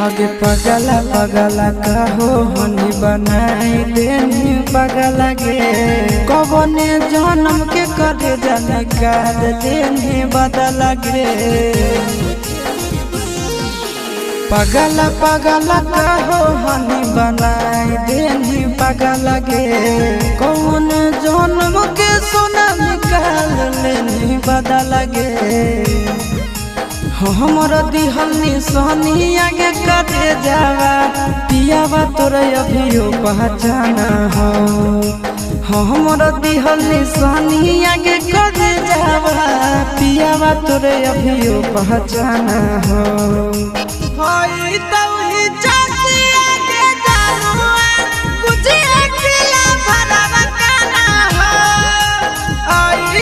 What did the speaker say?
आगे पगला पगला कहो हनी बनाई देनी पगला गे कबने जन्म के करे जाने काल देनी बदला गे पगला पगला कहो हनी बनाई देनी पगला गे कौन जन्म के सोना निकाल लेनी बदला गे हमर दिहल निशानी आगे कटे जावा पियावा तोरे अभियो पहचाना हो हमर दिहल निशानी आगे कटे जावा पियावा तोरे अभियो पहचाना हो।